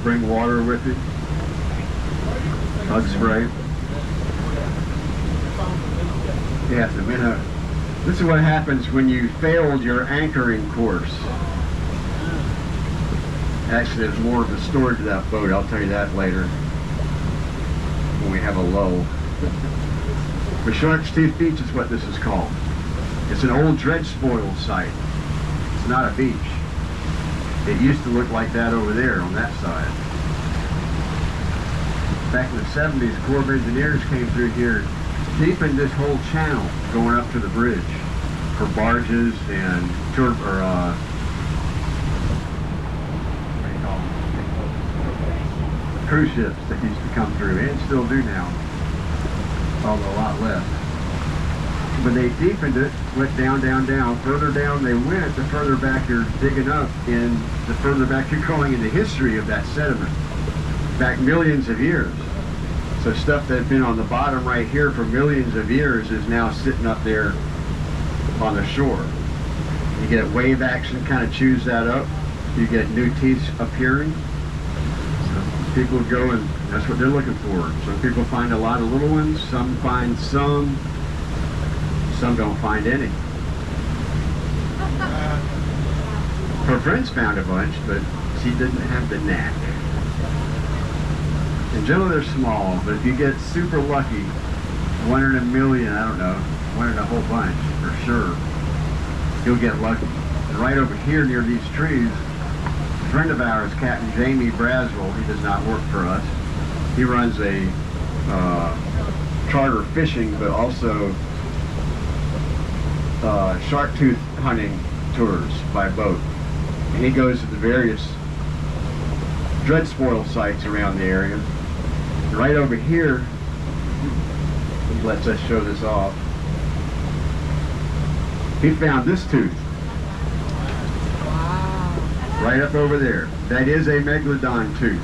bring water with you. Bug spray. Yeah, so this is what happens when you failed your anchoring course. Actually, there's more of a story to that boat. I'll tell you that later when we have a lull. But Shark's Tooth Beach is what this is called. It's an old dredge spoil site. It's not a beach. It used to look like that over there on that side. Back in the 70s, the Corps of Engineers came through here, deepened this whole channel going up to the bridge for barges and cruise ships that used to come through, and still do now, although a lot less. When they deepened it, went down, down, down. Further down they went, the further back you're digging up, and the further back you're going in the history of that sediment, back millions of years. So stuff that had been on the bottom right here for millions of years is now sitting up there on the shore. You get wave action, kind of chews that up. You get new teeth appearing. So people go, and that's what they're looking for. Some people find a lot of little ones, some find some don't find any. Her friends found a bunch, but she didn't have the knack. And generally they're small, but if you get super lucky, 1 in a million, I don't know, 1 in a whole bunch, for sure, you'll get lucky. And right over here near these trees, a friend of ours, Captain Jamie Braswell, he does not work for us. He runs a charter fishing, but also shark tooth hunting tours by boat. And he goes to the various dredge spoil sites around the area. And right over here, he lets us show this off. He found this tooth. Wow. Right up over there. That is a megalodon tooth.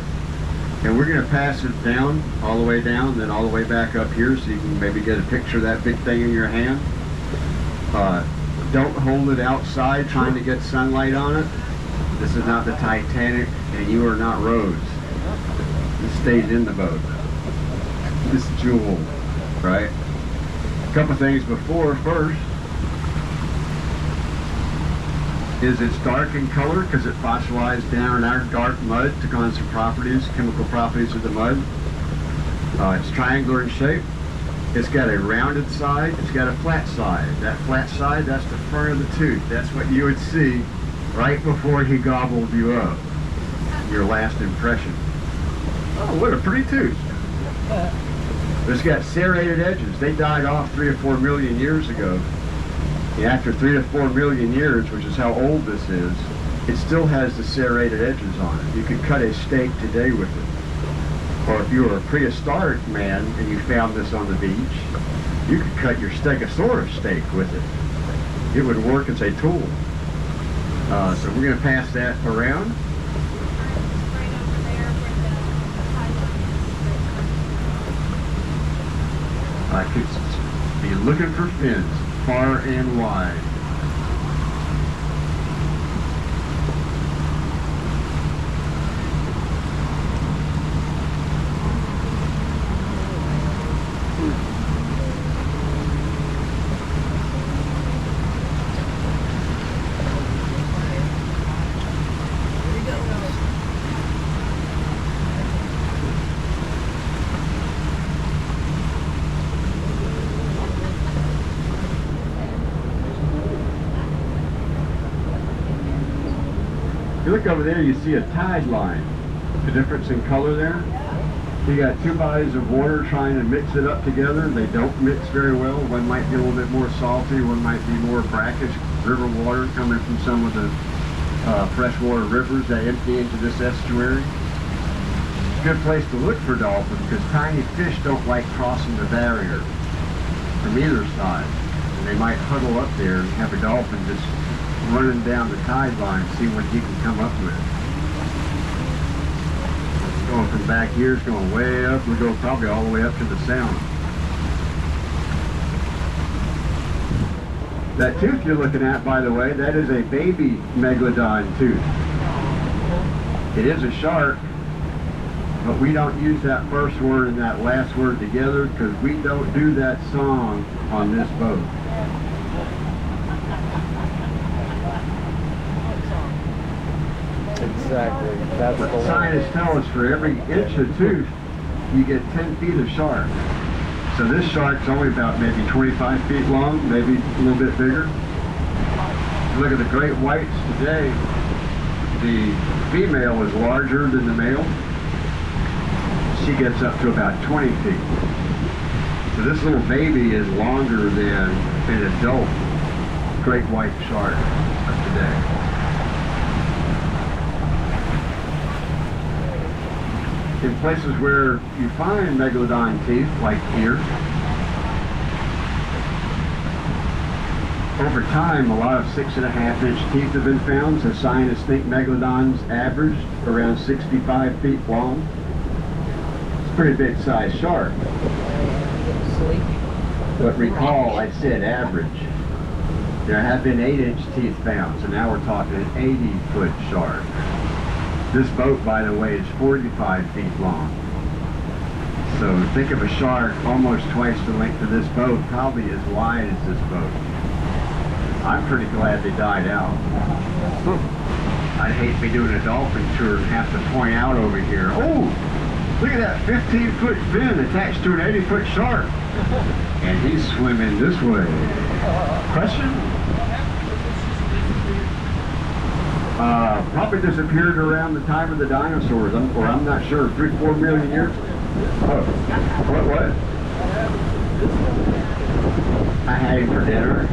And we're going to pass it down, all the way down, then all the way back up here so you can maybe get a picture of that big thing in your hand. Don't hold it outside trying to get sunlight on it. This is not the Titanic, and you are not Rose. This stays in the boat. This jewel, right? A couple things before. First is it's dark in color because it fossilized down in our dark mud, took on some properties, chemical properties of the mud. It's triangular in shape. It's got a rounded side, it's got a flat side. That flat side, that's the front of the tooth. That's what you would see right before he gobbled you up. Your last impression. Oh, what a pretty tooth. It's got serrated edges. They died off 3 or 4 million years ago. And after 3 to 4 million years, which is how old this is, it still has the serrated edges on it. You could cut a steak today with it. Or if you were a prehistoric man and you found this on the beach, you could cut your stegosaurus steak with it. It would work as a tool. So we're going to pass that around. I could be looking for fins far and wide. If you look over there, you see a tide line. The difference in color there. You got 2 bodies of water trying to mix it up together. They don't mix very well. One might be a little bit more salty, one might be more brackish river water coming from some of the freshwater rivers that empty into this estuary. Good place to look for dolphins because tiny fish don't like crossing the barrier from either side. And they might huddle up there and have a dolphin just running down the tide line, see what he can come up with. Going from back here, it's going way up. We go probably all the way up to the sound. That tooth you're looking at, by the way, that is a baby megalodon tooth. It is a shark, But we don't use that first word and that last word together because we don't do that song on this boat. Exactly. That's What the scientists tell us, for every inch of tooth, you get 10 feet of shark. So this shark's only about maybe 25 feet long, maybe a little bit bigger. Look at the great whites today. The female is larger than the male. She gets up to about 20 feet. So this little baby is longer than an adult great white shark of today. In places where you find megalodon teeth, like here, over time, a lot of 6.5-inch teeth have been found, so scientists think megalodons averaged around 65 feet long. It's a pretty big sized shark. But recall, I said average. There have been 8-inch teeth found, so now we're talking an 80-foot shark. This boat, by the way, is 45 feet long. So think of a shark almost twice the length of this boat, probably as wide as this boat. I'm pretty glad they died out. I'd hate to be doing a dolphin tour and have to point out over here, oh, look at that 15-foot fin attached to an 80-foot shark. And he's swimming this way. Question? Probably disappeared around the time of the dinosaurs, or I'm not sure, 3-4 million years. Oh, what? I had him for dinner.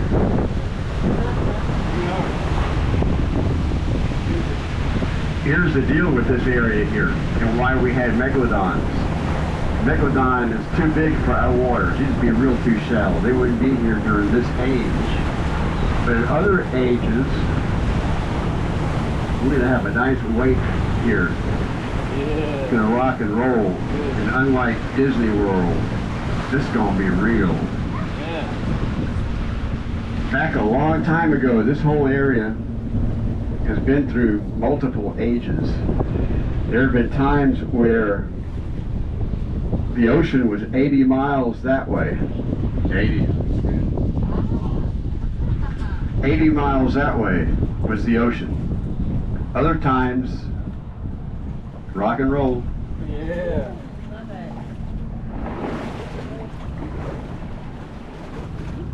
Here's the deal with this area here, and why we had megalodons. Megalodon is too big for our waters. They'd be real too shallow. They wouldn't be here during this age. But in other ages, we're going to have a nice wake here. It's going to rock and roll. And unlike Disney World, this is going to be real. Back a long time ago, this whole area has been through multiple ages. There have been times where the ocean was 80 miles that way. 80 miles that way was the ocean. Other times, rock and roll. Yeah.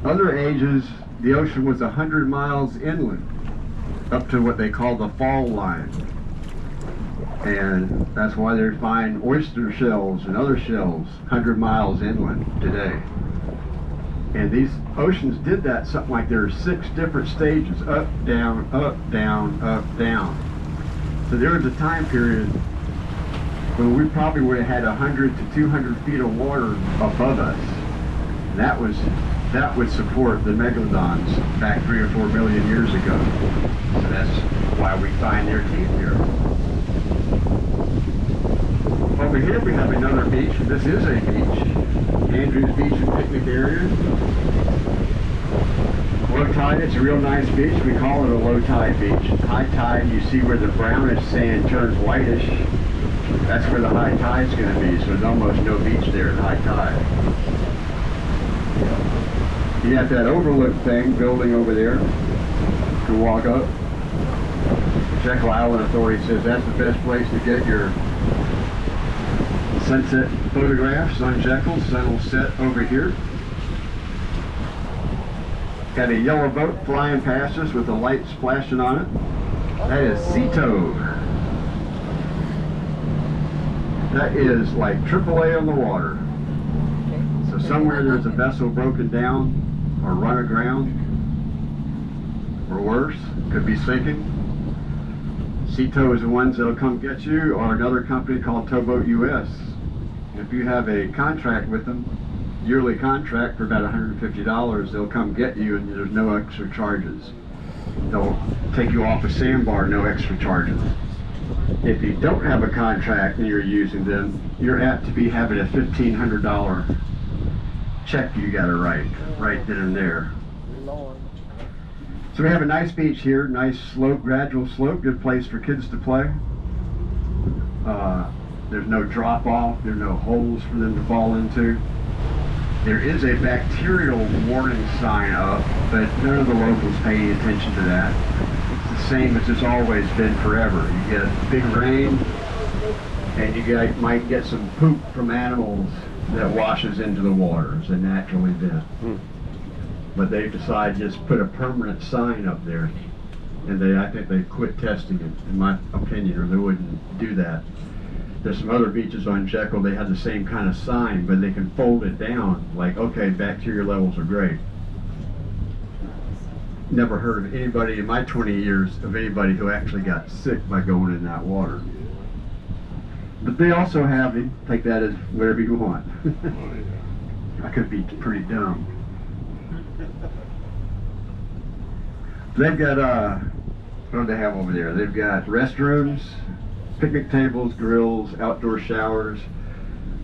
Other ages, the ocean was 100 miles inland, up to what they call the fall line. And that's why they find oyster shells and other shells 100 miles inland today. And these oceans did that something like there are 6 different stages, up, down, up, down, up, down. So there was a time period when we probably would have had 100 to 200 feet of water above us. And that would support the megalodons back 3 or 4 million years ago. So that's why we find their teeth here. Over here we have another beach. This is a beach. Andrews Beach and Picnic Area. Low tide, it's a real nice beach. We call it a low tide beach. High tide, you see where the brownish sand turns whitish. That's where the high tide's going to be. So there's almost no beach there at high tide. You got that overlook thing building over there. You can walk up. Jekyll Island Authority says that's the best place to get your sunset photographs on Jekyll. Sun will set over here. Got a yellow boat flying past us with the lights flashing on it. That is Ceto. That is like AAA on the water. So somewhere there's a vessel broken down or run aground, or worse, could be sinking. Ceto is the ones that'll come get you, or another company called Towboat US. If you have a contract with them, yearly contract for about $150, they'll come get you and there's no extra charges. They'll take you off a sandbar, no extra charges. If you don't have a contract and you're using them, you're apt to be having a $1,500 check you gotta write right then and there. So we have a nice beach here, nice slope, gradual slope, good place for kids to play. There's no drop off. There are no holes for them to fall into. There is a bacterial warning sign up, but none of the locals pay any attention to that. It's the same as it's always been forever. You get big rain, and might get some poop from animals that washes into the water. It's a natural event. But they decided to just put a permanent sign up there, and I think they quit testing it, in my opinion, or they wouldn't do that. There's some other beaches on Jekyll, they have the same kind of sign, but they can fold it down, like, okay, bacteria levels are great. Never heard of anybody in my 20 years of anybody who actually got sick by going in that water. But they also have, take that as whatever you want. I could be pretty dumb. They've got, what do they have over there? They've got restrooms, picnic tables, grills, outdoor showers.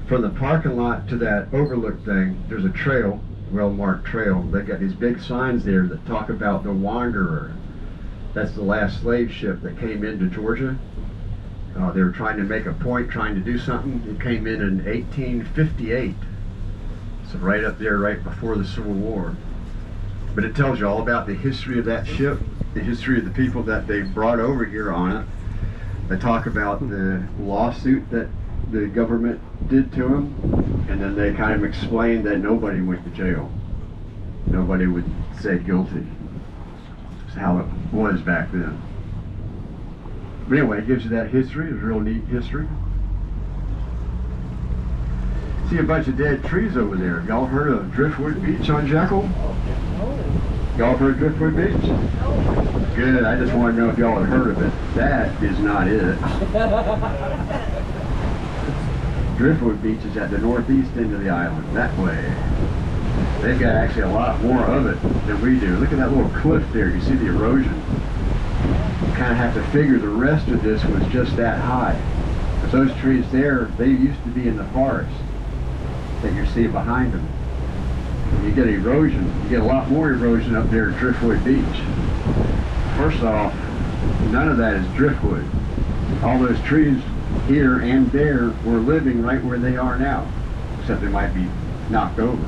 From the parking lot to that overlook thing, there's a trail, well-marked trail. They've got these big signs there that talk about the Wanderer. That's the last slave ship that came into Georgia. They were trying to make a point, trying to do something. It came in 1858. So right up there, right before the Civil War. But it tells you all about the history of that ship, the history of the people that they brought over here on it. They talk about the lawsuit that the government did to them, and then they kind of explained that nobody went to jail. Nobody would say guilty. That's how it was back then. But anyway, it gives you that history. It's a real neat history. See a bunch of dead trees over there. Y'all heard of Driftwood Beach on Jekyll? Y'all heard of Driftwood Beach? Good, I just want to know if y'all had heard of it. That is not it. Driftwood Beach is at the northeast end of the island, that way. They've got actually a lot more of it than we do. Look at that little cliff there, you see the erosion? You kind of have to figure the rest of this was just that high. Because those trees there, they used to be in the forest that you see behind them. You get erosion, you get a lot more erosion up there at Driftwood Beach. First off, none of that is driftwood. All those trees here and there were living right where they are now, except they might be knocked over.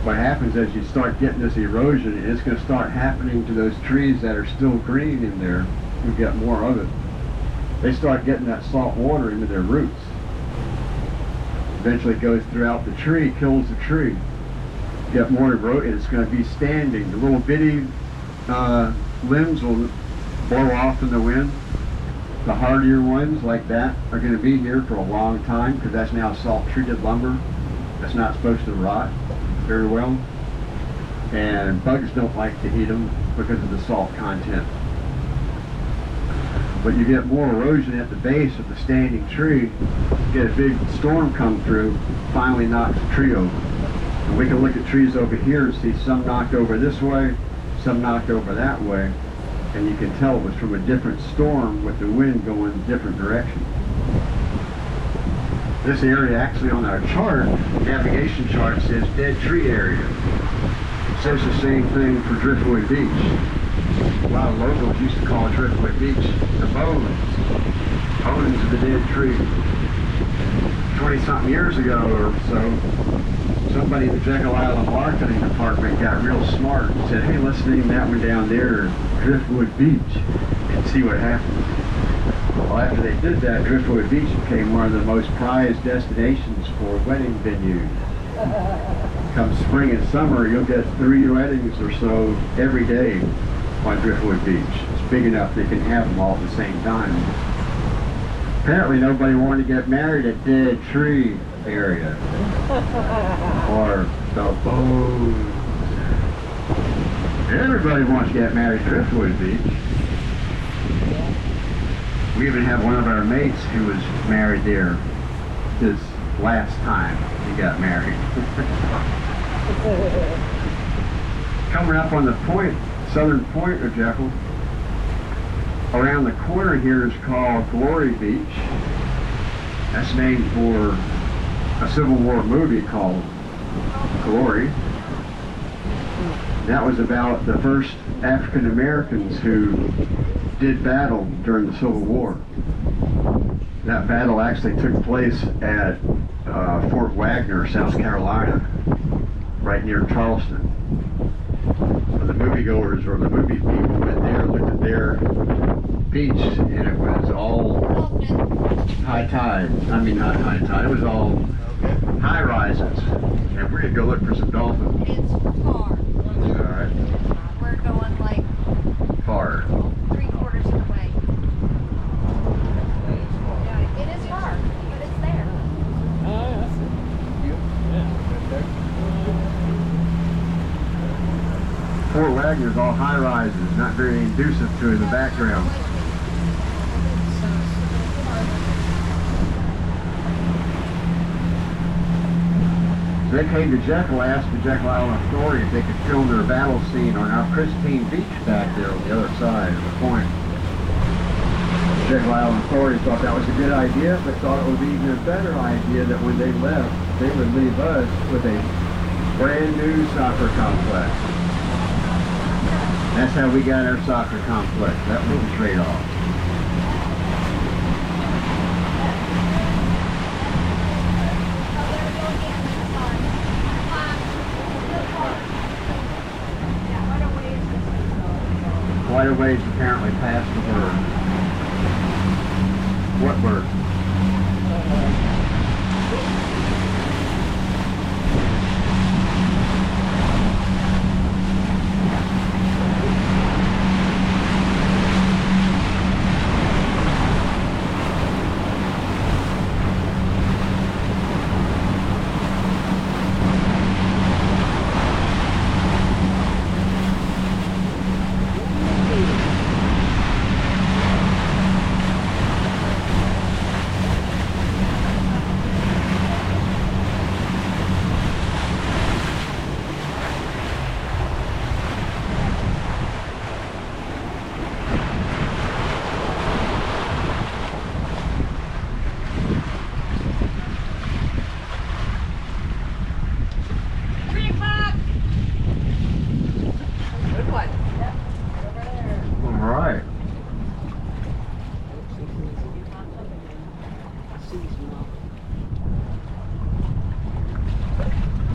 What happens as you start getting this erosion, it's going to start happening to those trees that are still green in there. You get more of it. They start getting that salt water into their roots. Eventually it goes throughout the tree, kills the tree. You get more erosion, it's going to be standing. The little bitty limbs will blow off in the wind. The hardier ones like that are going to be here for a long time because that's now salt treated lumber. That's not supposed to rot very well. And bugs don't like to eat them because of the salt content. But you get more erosion at the base of the standing tree. You get a big storm come through, finally knocks the tree over. And we can look at trees over here and see some knocked over this way, some knocked over that way, and you can tell it was from a different storm with the wind going in different directions. This area actually on our chart, navigation chart, says dead tree area. It says the same thing for Driftwood Beach. A lot of locals used to call Driftwood Beach the bones of the dead tree. 20-something years ago or so, somebody in the Jekyll Island Marketing Department got real smart and said, hey, let's name that one down there Driftwood Beach and see what happens. Well, after they did that, Driftwood Beach became one of the most prized destinations for wedding venues. Come spring and summer, you'll get 3 weddings or so every day on Driftwood Beach. It's big enough they can have them all at the same time. Apparently nobody wanted to get married at Dead Tree area. Or the bones. Everybody wants to get married at Driftwood Beach. We even have one of our mates who was married there his last time he got married. Coming up on the point, southern point of Jekyll, around the corner here is called Glory Beach. That's named for a Civil War movie called Glory. That was about the first African Americans who did battle during the Civil War. That battle actually took place at Fort Wagner, South Carolina, right near Charleston. So the moviegoers or the movie people went there, looked at their beach, and it was all high tide. I mean, not high tide. It was all high rises, and we're gonna go look for some dolphins. It's far. All right, We're going like far. 3/4 of the way. Yeah, it is far, but it's there. Fort Wagner's all high rises, not very inducive to the background. They came to Jekyll, asked the Jekyll Island Authority if they could film their battle scene on our pristine beach back there on the other side of the point. The Jekyll Island Authority thought that was a good idea, but thought it would be even a better idea that when they left, they would leave us with a brand new soccer complex. That's how we got our soccer complex. That was the trade-off. Quite a ways apparently past the bird. What bird?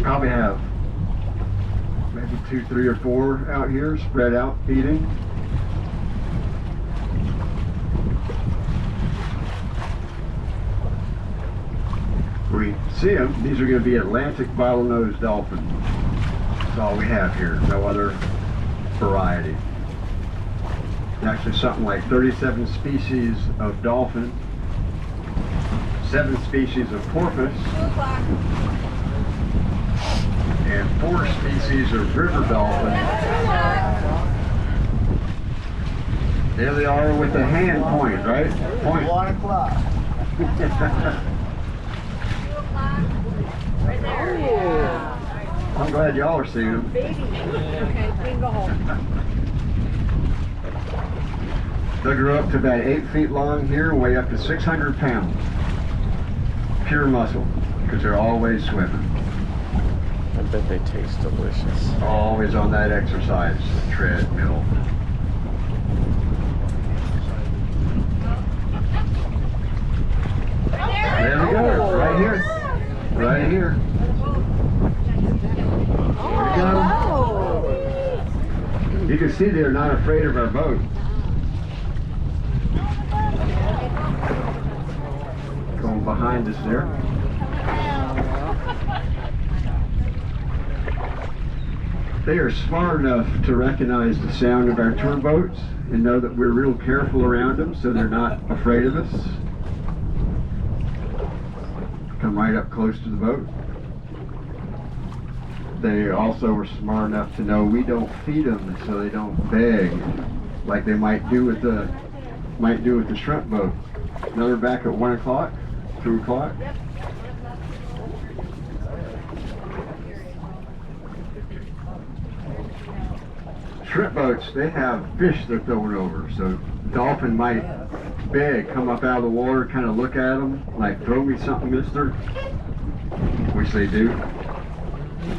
Probably have maybe 2, 3, or 4 out here spread out feeding. We see them. These are going to be Atlantic bottlenose dolphins. That's all we have here. No other variety. Actually, something like 37 species of dolphin, 7 species of porpoise, 2 o'clock. and 4 species of river dolphin. There they are with the hand point, right? Point. 1 o'clock. 2 o'clock. Right there. Yeah. I'm glad y'all are seeing them. Baby. Okay, we can go home. They grew up to about 8 feet long here, weigh up to 600 pounds. Pure muscle, because they're always swimming. I bet they taste delicious. Always on that exercise treadmill. There we go, right here. Right here. There we go. You can see they're not afraid of our boat. Going behind us there. They are smart enough to recognize the sound of our tour boats and know that we're real careful around them, so they're not afraid of us. Come right up close to the boat. They also are smart enough to know we don't feed them, so they don't beg like they might do with the shrimp boat. Another back at 1 o'clock, 2 o'clock. Shrimp boats, they have fish they're throwing over, so dolphin might beg, come up out of the water, kind of look at them, like, throw me something, mister, which they do.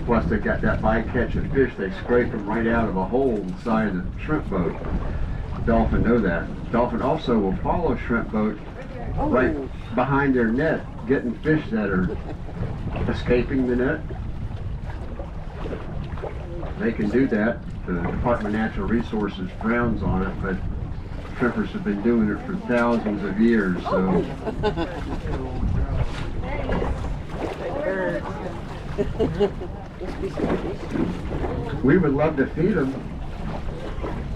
Plus they've got that bycatch of fish, they scrape them right out of a hole in the side of the shrimp boat. Dolphin know that. Dolphin also will follow shrimp boat right behind their net getting fish that are escaping the net. They can do that. The Department of Natural Resources frowns on it, but shrimpers have been doing it for thousands of years, so. We would love to feed them.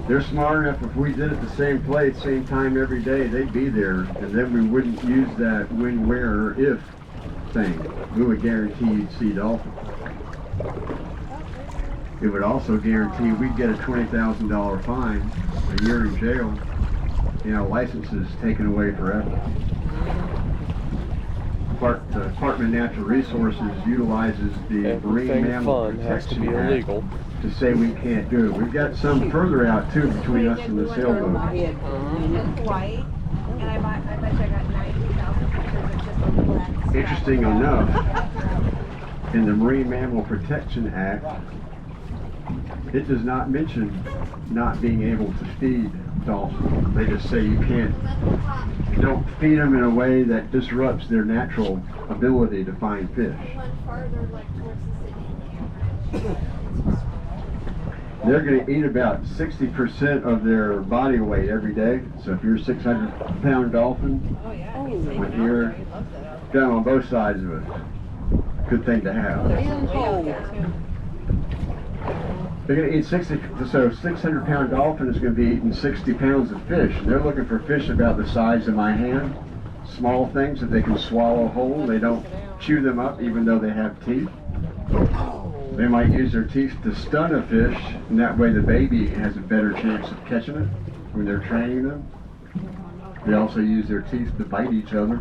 They're smart enough, if we did it the same place, same time every day, they'd be there, and then we wouldn't use that when, where, or if thing. We would guarantee you'd see dolphins. It would also guarantee we'd get a $20,000 fine, a year in jail, licenses taken away forever. The Department of Natural Resources utilizes the Marine Everything Mammal fun has to be Protection Act illegal. to say we can't do it. We've got some further out too between us and the sailboat. White, and I bet you I got 90,000 pictures of just a black. Interesting enough, in the Marine Mammal Protection Act, it does not mention not being able to feed dolphins. They just say you don't feed them in a way that disrupts their natural ability to find fish. They're going to eat about 60% of their body weight every day. So if you're a 600-pound dolphin, when you're down on both sides of it, good thing to have. They're going to eat 600-pound dolphin is going to be eating 60 pounds of fish. And they're looking for fish about the size of my hand, small things that they can swallow whole. They don't chew them up even though they have teeth. They might use their teeth to stun a fish, and that way the baby has a better chance of catching it when they're training them. They also use their teeth to bite each other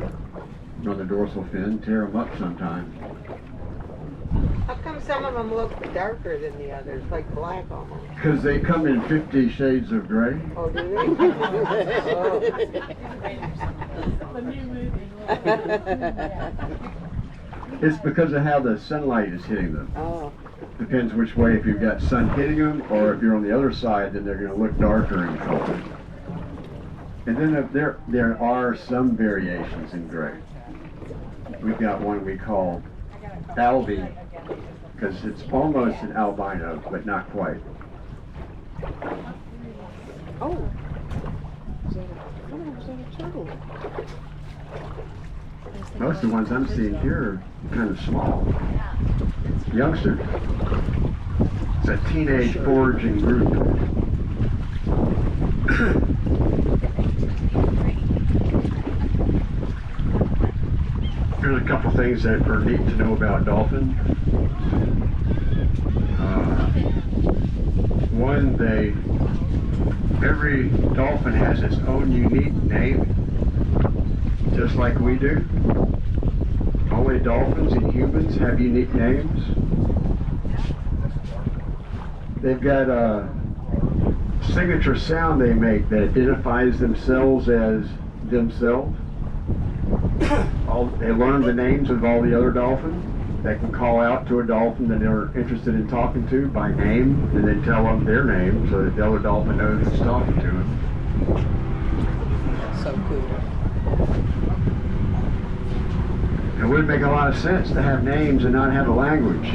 on the dorsal fin, tear them up sometimes. How come some of them look darker than the others, like black almost? Because they come in 50 shades of gray. Oh, do they? It's because of how the sunlight is hitting them. Oh. Depends which way. If you've got sun hitting them, or if you're on the other side, then they're going to look darker in color. And then there are some variations in gray. We've got one we call Albie, because it's almost an albino, but not quite. Oh. Most of the ones I'm seeing here are kind of small. Youngsters. It's a teenage foraging group. Here's a couple things that are neat to know about dolphins. One, every dolphin has its own unique name, just like we do. Only dolphins and humans have unique names. They've got a signature sound they make that identifies themselves as themselves. They learn the names of all the other dolphins. They can call out to a dolphin that they're interested in talking to by name, and then tell them their name so that the other dolphin knows who's talking to them. So cool. It would make a lot of sense to have names and not have a language.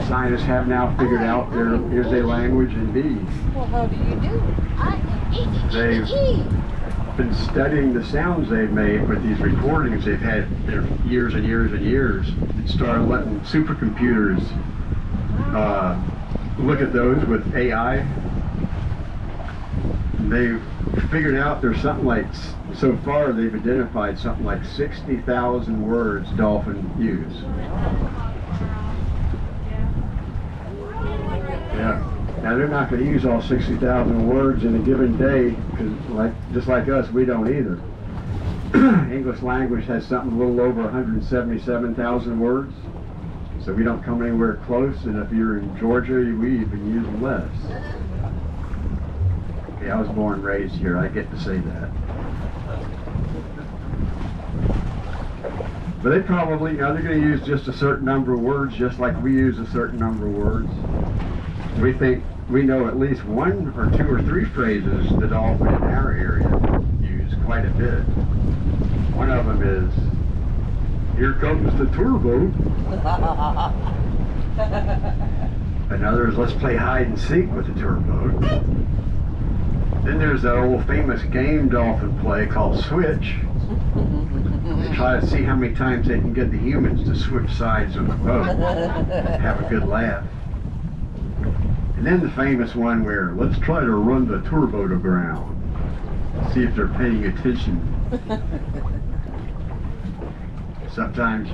Scientists have now figured out there is a language indeed. Well, how do you do? They've been studying the sounds they've made with these recordings they've had years and years and years, and started letting supercomputers look at those with AI. They've figured out there's something like, so far they've identified something like 60,000 words dolphins use. Yeah. Now they're not going to use all 60,000 words in a given day, because just like us, we don't either. English language has something a little over 177,000 words, so we don't come anywhere close. And if you're in Georgia, we even use less. Okay, I was born and raised here. I get to say that. But they probably, they're going to use just a certain number of words, just like we use a certain number of words. We think we know at least one or two or three phrases the dolphin in our area use quite a bit. One of them is Here comes the tour boat. Another is let's play hide and seek with the tour boat. Then there's that old famous game dolphin play called Switch. They try to see how many times they can get the humans to switch sides of the boat. Have a good laugh. And then the famous one where let's try to run the tour boat aground. See if they're paying attention. Sometimes,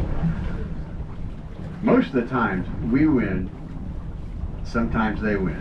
most of the times we win, sometimes they win.